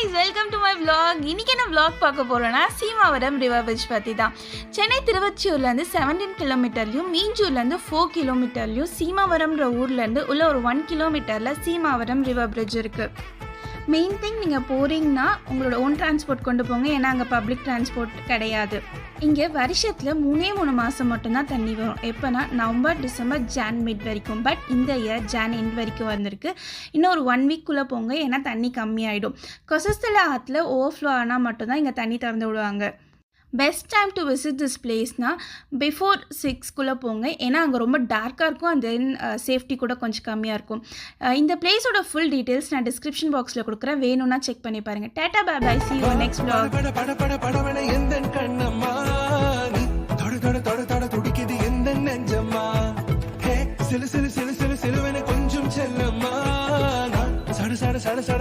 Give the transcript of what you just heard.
guys, welcome to my vlog. இன்னைக்கு என்ன vlog பார்க்க போறோம்னா சீமாவரம் ரிவர் பிரிட்ஜ் பத்தி தான். சென்னை திருவொற்றியூர்ல இருந்து 17 கிலோமீட்டர்லயும் மீஞ்சூர்ல இருந்து 4 கிலோமீட்டர்லயும் சீமாவரம்ன்ற ஊர்ல இருந்து உள்ள ஒரு 1 கிலோமீட்டர்ல சீமாவரம் ரிவர் பிரிட்ஜ் இருக்கு. மெயின் திங் நீங்கள் போகிறீங்கன்னா உங்களோட ஓன் டிரான்ஸ்போர்ட் கொண்டு போங்க, ஏன்னா அங்கே பப்ளிக் டிரான்ஸ்போர்ட் கிடையாது. இங்கே வருஷத்தில் 3 மாதம் மட்டும்தான் தண்ணி வரும். எப்போனா நவம்பர், டிசம்பர், ஜான் மிட் வரைக்கும். பட் இந்த இயர் ஜான் எண்ட் வரைக்கும் வந்திருக்கு. இன்னும் ஒரு 1 வீக்குள்ளே போங்க, ஏன்னா தண்ணி கம்மியாயிடும். கொசஸ்தலை ஆற்றுல ஓவர்ஃப்ளோ ஆனால் மட்டும்தான் இங்கே தண்ணி திறந்து விடுவாங்க. Best time to visit this பிளேஸ்னால் பிஃபோர் 6 போங்க, ஏன்னா அங்கே ரொம்ப டார்க்காக இருக்கும். அண்ட் தென் சேஃப்டி கூட கொஞ்சம் கம்மியாக இருக்கும். இந்த பிளேஸோட ஃபுல் டீட்டெயில்ஸ் நான் டிஸ்கிரிப்ஷன் பாக்ஸில் கொடுக்குறேன், வேணும்னா செக் பண்ணி பாருங்கள். டாடா bye bye, see you next vlog.